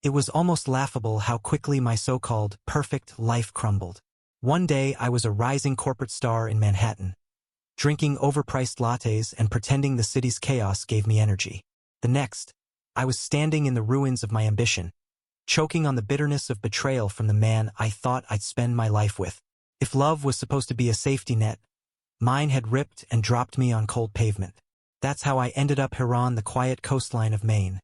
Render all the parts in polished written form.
It was almost laughable how quickly my so-called perfect life crumbled. One day I was a rising corporate star in Manhattan, drinking overpriced lattes and pretending the city's chaos gave me energy. The next, I was standing in the ruins of my ambition, choking on the bitterness of betrayal from the man I thought I'd spend my life with. If love was supposed to be a safety net, mine had ripped and dropped me on cold pavement. That's how I ended up here on the quiet coastline of Maine,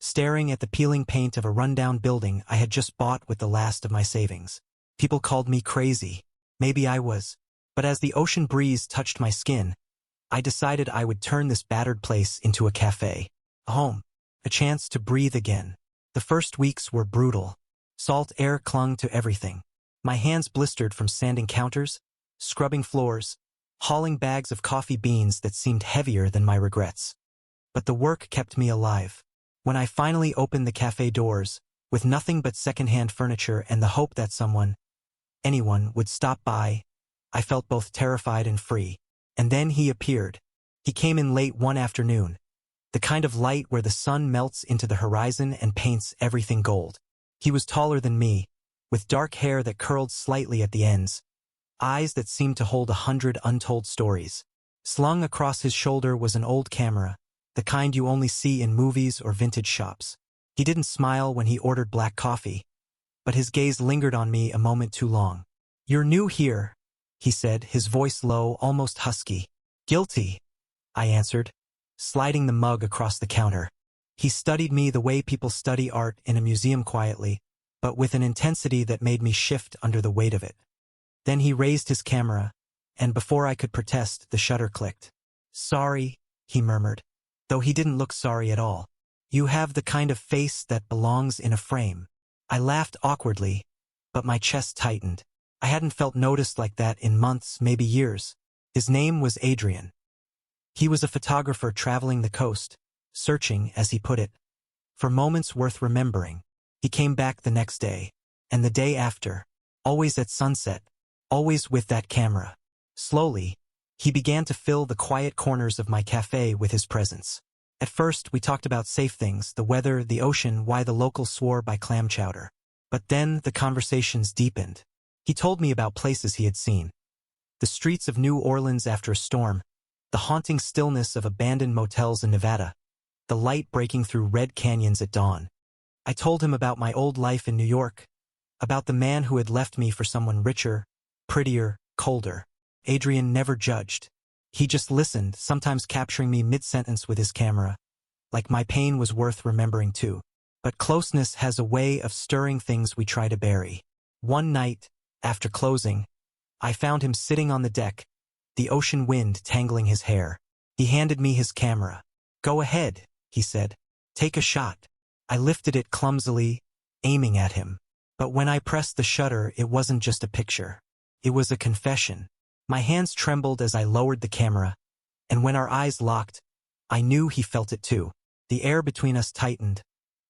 staring at the peeling paint of a rundown building I had just bought with the last of my savings. People called me crazy. Maybe I was. But as the ocean breeze touched my skin, I decided I would turn this battered place into a cafe, a home, a chance to breathe again. The first weeks were brutal. Salt air clung to everything. My hands blistered from sanding counters, scrubbing floors, hauling bags of coffee beans that seemed heavier than my regrets. But the work kept me alive. When I finally opened the cafe doors, with nothing but secondhand furniture and the hope that anyone would stop by, I felt both terrified and free. And then he appeared. He came in late one afternoon, the kind of light where the sun melts into the horizon and paints everything gold. He was taller than me, with dark hair that curled slightly at the ends, eyes that seemed to hold 100 untold stories. Slung across his shoulder was an old camera, the kind you only see in movies or vintage shops. He didn't smile when he ordered black coffee, but his gaze lingered on me a moment too long. "You're new here," he said, his voice low, almost husky. "Guilty," I answered, sliding the mug across the counter. He studied me the way people study art in a museum quietly, but with an intensity that made me shift under the weight of it. Then he raised his camera, and before I could protest, the shutter clicked. "Sorry," he murmured, though he didn't look sorry at all. "You have the kind of face that belongs in a frame." I laughed awkwardly, but my chest tightened. I hadn't felt noticed like that in months, maybe years. His name was Adrian. He was a photographer traveling the coast, searching, as he put it, for moments worth remembering. He came back the next day, and the day after, always at sunset, always with that camera. Slowly, he began to fill the quiet corners of my cafe with his presence. At first, we talked about safe things, the weather, the ocean, why the locals swore by clam chowder. But then the conversations deepened. He told me about places he had seen. The streets of New Orleans after a storm, the haunting stillness of abandoned motels in Nevada, the light breaking through red canyons at dawn. I told him about my old life in New York, about the man who had left me for someone richer, prettier, colder. Adrian never judged. He just listened, sometimes capturing me mid-sentence with his camera, like my pain was worth remembering too. But closeness has a way of stirring things we try to bury. One night, after closing, I found him sitting on the deck, the ocean wind tangling his hair. He handed me his camera. "Go ahead," he said. "Take a shot." I lifted it clumsily, aiming at him. But when I pressed the shutter, it wasn't just a picture. It was a confession. My hands trembled as I lowered the camera, and when our eyes locked, I knew he felt it too. The air between us tightened,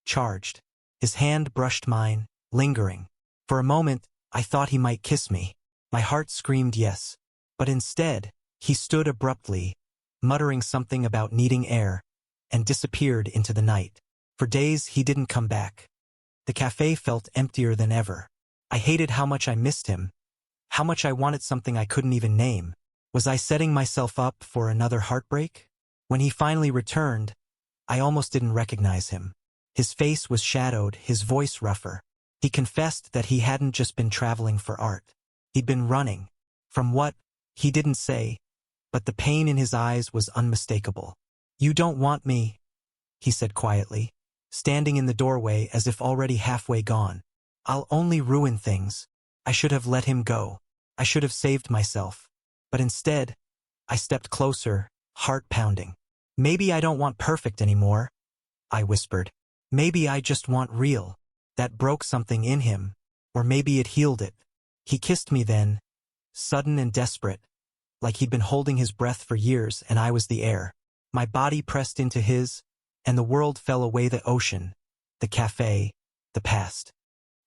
charged. His hand brushed mine, lingering. For a moment, I thought he might kiss me. My heart screamed yes. But instead, he stood abruptly, muttering something about needing air, and disappeared into the night. For days, he didn't come back. The cafe felt emptier than ever. I hated how much I missed him, how much I wanted something I couldn't even name. Was I setting myself up for another heartbreak? When he finally returned, I almost didn't recognize him. His face was shadowed, his voice rougher. He confessed that he hadn't just been traveling for art. He'd been running. From what? He didn't say, but the pain in his eyes was unmistakable. "You don't want me," he said quietly, standing in the doorway as if already halfway gone. "I'll only ruin things. I should have let him go. I should have saved myself. But instead, I stepped closer, heart pounding. Maybe I don't want perfect anymore," I whispered. "Maybe I just want real." That broke something in him, or maybe it healed it. He kissed me then, sudden and desperate, like he'd been holding his breath for years and I was the air. My body pressed into his, and the world fell away, the ocean, the cafe, the past.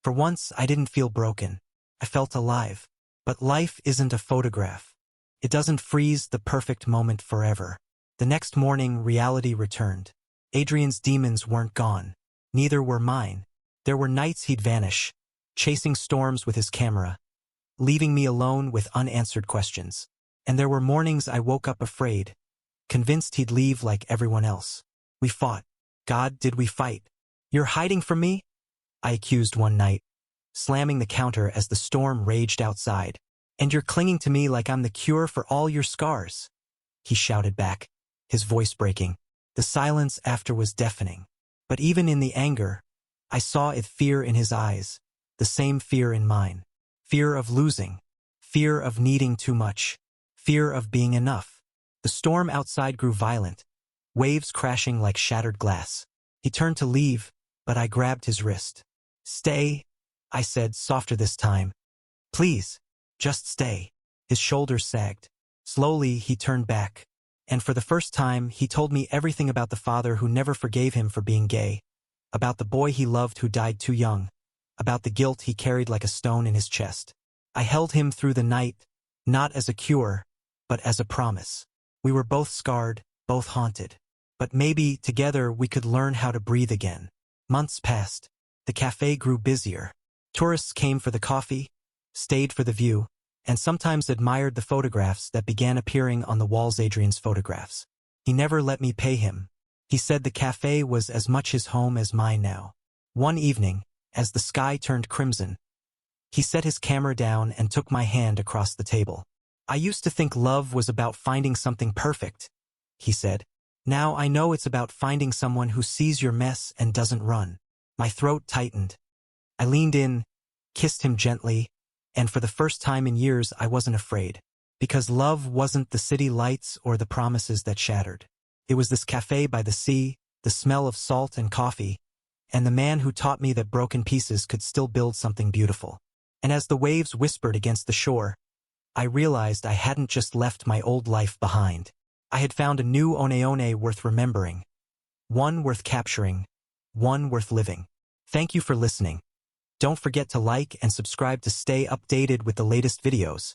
For once, I didn't feel broken. I felt alive. But life isn't a photograph. It doesn't freeze the perfect moment forever. The next morning, reality returned. Adrian's demons weren't gone. Neither were mine. There were nights he'd vanish, chasing storms with his camera, leaving me alone with unanswered questions. And there were mornings I woke up afraid, convinced he'd leave like everyone else. We fought. God, did we fight? You're hiding from me? I accused one night, slamming the counter as the storm raged outside. And you're clinging to me like I'm the cure for all your scars, he shouted back, his voice breaking. The silence after was deafening. But even in the anger, I saw fear in his eyes, the same fear in mine. Fear of losing, fear of needing too much, fear of being enough. The storm outside grew violent, waves crashing like shattered glass. He turned to leave, but I grabbed his wrist. Stay, I said, softer this time. Please, just stay. His shoulders sagged. Slowly, he turned back. And for the first time, he told me everything about the father who never forgave him for being gay, about the boy he loved who died too young, about the guilt he carried like a stone in his chest. I held him through the night, not as a cure, but as a promise. We were both scarred, both haunted. But maybe, together, we could learn how to breathe again. Months passed. The cafe grew busier. Tourists came for the coffee, stayed for the view, and sometimes admired the photographs that began appearing on the walls. Adrian's photographs. He never let me pay him. He said the cafe was as much his home as mine now. One evening, as the sky turned crimson, he set his camera down and took my hand across the table. I used to think love was about finding something perfect, he said. Now I know it's about finding someone who sees your mess and doesn't run. My throat tightened. I leaned in, kissed him gently, and for the first time in years I wasn't afraid. Because love wasn't the city lights or the promises that shattered. It was this cafe by the sea, the smell of salt and coffee, and the man who taught me that broken pieces could still build something beautiful. And as the waves whispered against the shore, I realized I hadn't just left my old life behind. I had found a new one worth remembering, one worth capturing, one worth living. Thank you for listening. Don't forget to like and subscribe to stay updated with the latest videos.